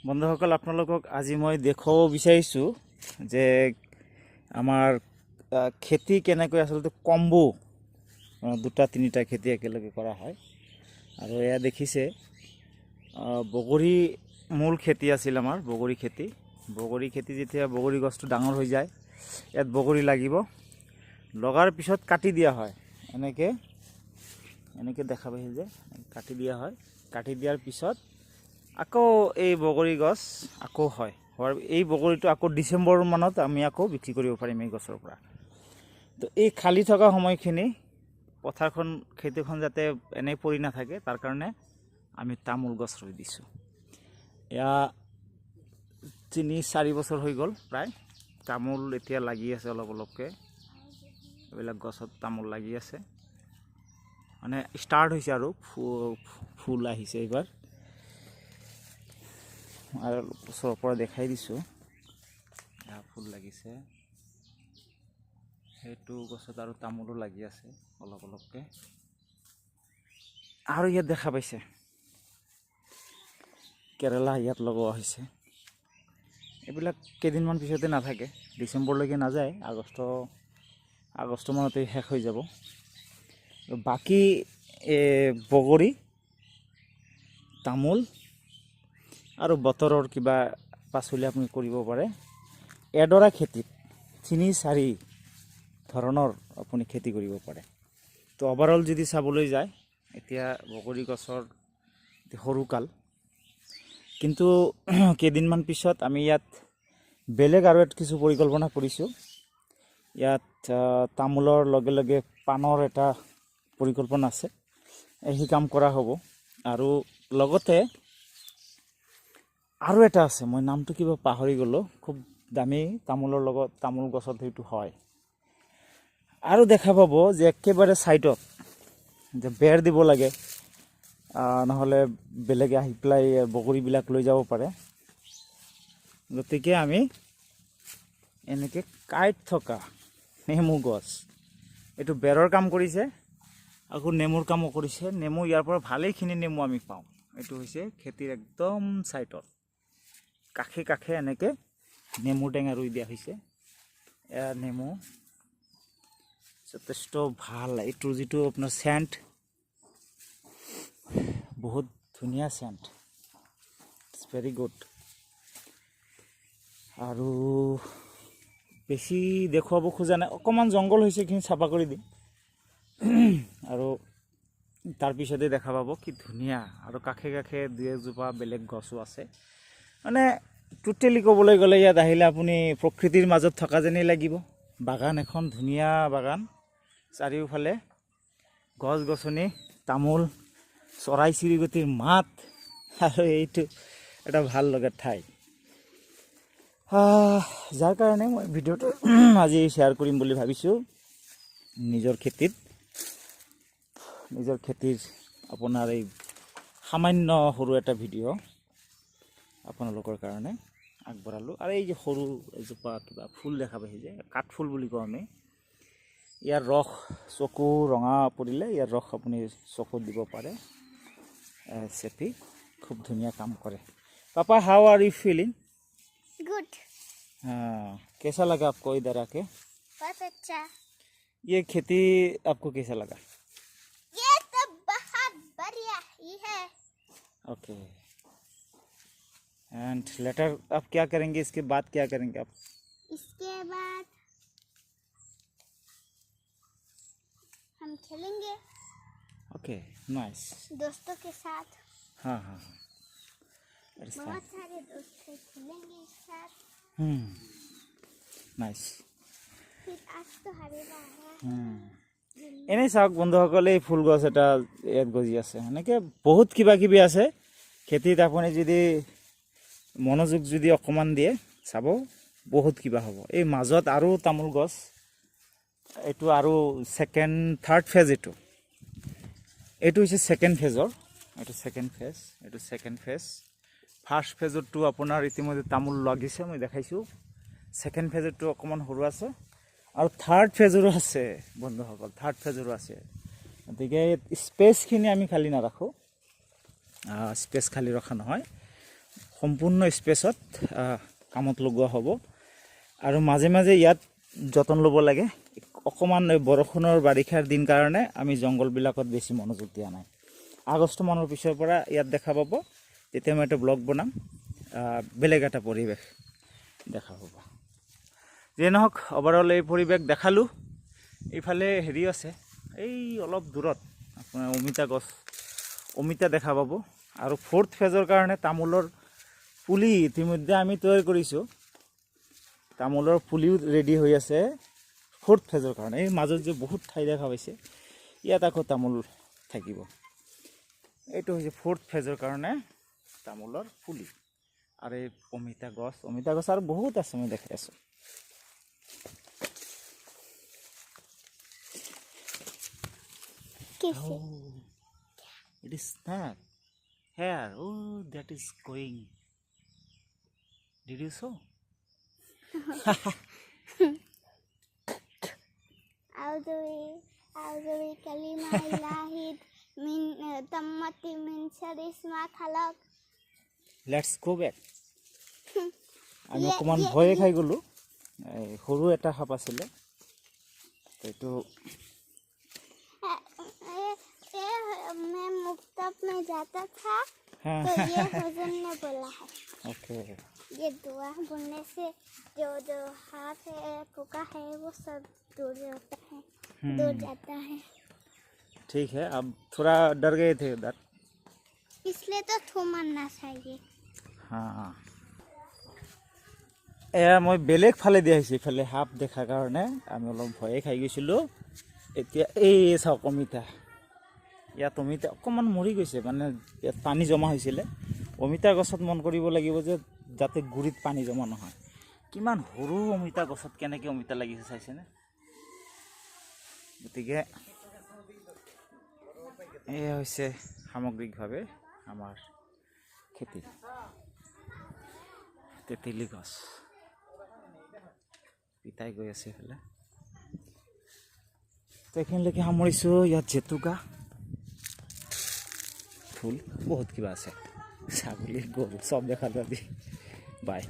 বন্ধুসকল, আপোনালোকক আজি মই দেখুৱাব বিচাৰিছোঁ যে আমাৰ খেতি কেনেকৈ আচলতে কম্বো দুটা তিনিটা খেতি একেলগে কৰা হয়। আৰু এয়া দেখিছে বগৰী মূল খেতি আছিল আমাৰ বগৰী খেতি যেতিয়া বগৰী গছটো ডাঙৰ হৈ যায়, ইয়াত বগৰী লাগিব, লগাৰ পিছত কাটি দিয়া হয়। এনেকৈ দেখা পাইছে যে কাটি দিয়া হয়। কাটি দিয়াৰ পিছত আকৌ এই বগৰী গছ আকৌ হয়। এই বগৰীটো আকৌ ডিচেম্বৰ মানত আমি আকৌ বিক্ৰী কৰিব পাৰিম এই গছৰ পৰা। তো এই খালী থকা সময়খিনি পথাৰখন খেতিখন যাতে এনেই পৰি নাথাকে, তাৰ কাৰণে আমি তামোল গছ ৰুই দিছোঁ। এয়া ৩-৪ বছৰ হৈ গ'ল প্ৰায়। তামোল এতিয়া লাগি আছে অলপ অলপকৈ, এইবিলাক গছত তামোল লাগি আছে, মানে ষ্টাৰ্ট হৈছে আৰু ফুল আহিছে এইবাৰ। আৰু ওচৰৰ পৰা দেখাই দিছোঁ, ফুল লাগিছে। সেইটো গছত আৰু তামোলো লাগি আছে অলপ অলপকৈ। আৰু ইয়াত দেখা পাইছে কেৰেলা ইয়াত লগোৱা হৈছে। এইবিলাক কেইদিনমান পিছতে নাথাকে, ডিচেম্বৰলৈকে নাযায়, আগষ্ট মানতে শেষ হৈ যাব। বাকী বগৰী, তামোল আৰু বতৰৰ কিবা পাচলি আপুনি কৰিব পাৰে। এডৰা খেতিত ৩-৪ ধৰণৰ আপুনি খেতি কৰিব পাৰে। তো অভাৰঅল যদি চাবলৈ যায়, এতিয়া বগৰী গছৰ সৰুকাল, কিন্তু কেইদিনমান পিছত আমি ইয়াত বেলেগ আৰু কিছু পৰিকল্পনা কৰিছোঁ। ইয়াত তামোলৰ লগে লগে পাণৰ এটা পৰিকল্পনা আছে, সেই কাম কৰা হ'ব। আৰু লগতে আৰু এটা আছে, মই নামটো কিবা পাহৰি গ'লোঁ, খুব দামী তামোলৰ লগত তামোল গছত সেইটো হয়। আৰু দেখা পাব যে একেবাৰে ছাইডত যে বেৰ দিব লাগে, নহ'লে বেলেগে আহি পেলাই বগৰীবিলাক লৈ যাব পাৰে। গতিকে আমি এনেকৈ কাইট থকা নেমু গছ, এইটো বেৰৰ কাম কৰিছে, আকৌ নেমুৰ কামো কৰিছে। নেমু ইয়াৰ পৰা ভালেখিনি নেমু আমি পাওঁ। এইটো হৈছে খেতিৰ একদম ছাইডত, কাষে কাষে এনেকৈ নেমু টেঙা ৰুই দিয়া হৈছে। এয়া নেমু যথেষ্ট ভাল। এইটো যিটো আপোনাৰ চেণ্ট, বহুত ধুনীয়া চেণ্ট, ইটছ ভেৰি গুড। আৰু বেছি দেখুৱাব খোজা নাই, অকণমান জংঘল হৈছে, এইখিনি চাফা কৰি দিম। আৰু তাৰপিছতে দেখা পাব কি ধুনীয়া। আৰু কাষে কাষে 2-এজোপা বেলেগ গছো আছে। মানে টোটেলি ক'বলৈ গ'লে ইয়াত আহিলে আপুনি প্ৰকৃতিৰ মাজত থকা যেনেই লাগিব। বাগান এখন, ধুনীয়া বাগান, চাৰিওফালে গছ গছনি, তামোল, চৰাই চিৰিকটিৰ মাত, আৰু এইটো এটা ভাল লগা ঠাই, যাৰ কাৰণে মই ভিডিঅ'টো আজি শ্বেয়াৰ কৰিম বুলি ভাবিছোঁ। নিজৰ খেতিৰ আপোনাৰ এই সামান্য সৰু এটা ভিডিঅ' আপোনালোকৰ কাৰণে আগবঢ়ালোঁ। আৰু এই যে সৰু এজোপা কিবা ফুল দেখা পাইছে যে কাঠফুল বুলি কওঁ আমি, ইয়াৰ ৰস চকু ৰঙা পৰিলে ইয়াৰ ৰস আপুনি চকুত দিব পাৰে চেপি, খুব ধুনীয়া কাম কৰে। Papa, how are you feeling? Good. हाँ, कैसा लगा आपको इधर आके? बहुत अच्छा। ये खेती आपको कैसा लगा? ये तो बहुत बढ़िया ही है। ओके, एंड लेटर आप क्या करेंगे, इसके बाद क्या करेंगे आप? इसके बाद हम खेलेंगे ओके, नाइस। दोस्तों के साथ। हाँ हाँ हाँ, बहुत सारे दोस्त खेलेंगे एक साथ। नाइस। फिर आज तो हरेगा है। এনেই চাওক বন্ধুসকল, এই ফুল গছ এটা ইয়াত গজি আছে। এনেকৈ বহুত কিবা কিবি আছে খেতিত। আপুনি যদি মনোযোগ যদি অকণমান দিয়ে, চাব বহুত কিবা হ'ব। এই মাজত আৰু তামোল গছ, এইটো আৰু থাৰ্ড ফেজ। এইটো হৈছে ছেকেণ্ড ফেজৰ, এইটো ছেকেণ্ড ফেজ। ফাৰ্ষ্ট ফেজৰটো আপোনাৰ ইতিমধ্যে তামোল লাগিছে, মই দেখাইছোঁ। ছেকেণ্ড ফেজৰটো অকণমান সৰু আছে, আৰু থাৰ্ড ফেজৰো আছে বন্ধুসকল, গতিকে স্পেচখিনি আমি খালী নাৰাখোঁ, স্পেচ খালী ৰখা নহয়। সম্পূৰ্ণ স্পেচত কামত লগোৱা হ'ব আৰু মাজে মাজে ইয়াত যতন ল'ব লাগে অকণমান বৰষুণৰ বাৰিষাৰ দিন কাৰণে আমি জংঘলবিলাকত বেছি মনোযোগ দিয়া নাই আগষ্ট মানৰ পিছৰ পৰা ইয়াত দেখা পাব তেতিয়া মই এটা ব্লগ বনাম বেলেগ এটা পৰিৱেশ দেখা পাব যে নহওক ওভাৰঅল এই পৰিৱেশ দেখালোঁ এইফালে হেৰি আছে এই অলপ দূৰত আপোনাৰ অমিতা দেখা পাব আৰু 4th ফেজৰ কাৰণে তামোলৰ পুলি ইতিমধ্যে আমি তৈয়াৰ কৰিছোঁ তামোলৰ পুলিও ৰেডি হৈ আছে 4th ফেজৰ কাৰণে এই মাজত যে বহুত ঠাই দেখা পাইছে ইয়াত আকৌ তামোল থাকিব এইটো হৈছে 4th ফেজৰ কাৰণে তামোলৰ পুলি আৰু এই অমিতা গছ আৰু বহুত আছে মই দেখাই আছোঁ किसे it is snake here that is going did you saw أعوذ بكلمة الله من تمت من شر ما خلق let's go back আমি অকমান ভয়ে খাই গলো সৰু এটা সাপ আছিলে এইটো मैं मुक्तब में जाता था हाँ। तो ये हुजूर ने बोला है ओके ये दुआ बोलने से जो हाथ है पुका है वो सब दूर जाता है दूर जाता है ठीक है अब थोड़ा डर गए थे उधर इसलिए तो थू मारना चाहिए हाँ এয়া মই বেলেগ ফালে দিয়া হৈছে ইফালে সাপ দেখাৰ কাৰণে আমি অলপ ভয়ে খাই গৈছিলোঁ এতিয়া এই চাওক অমিতা ইয়াত অমিতা অকণমান মৰি গৈছে মানে ইয়াত পানী জমা হৈছিলে অমিতা গছত মন কৰিব লাগিব যে যাতে গুৰিত পানী জমা নহয় কিমান সৰু অমিতা গছত কেনেকৈ অমিতা লাগিছে চাইছেনে গতিকে এয়া হৈছে সামগ্ৰিকভাৱে আমাৰ খেতি তেতেলী গছ পিতাই গৈ আছে এইফালে তো এইখিনিলৈকে সামৰিছোঁ ইয়াত জেতুকা ফুল বহুত কিবা আছে ছাগলী গৰু চব দেখালোঁ আজি বাই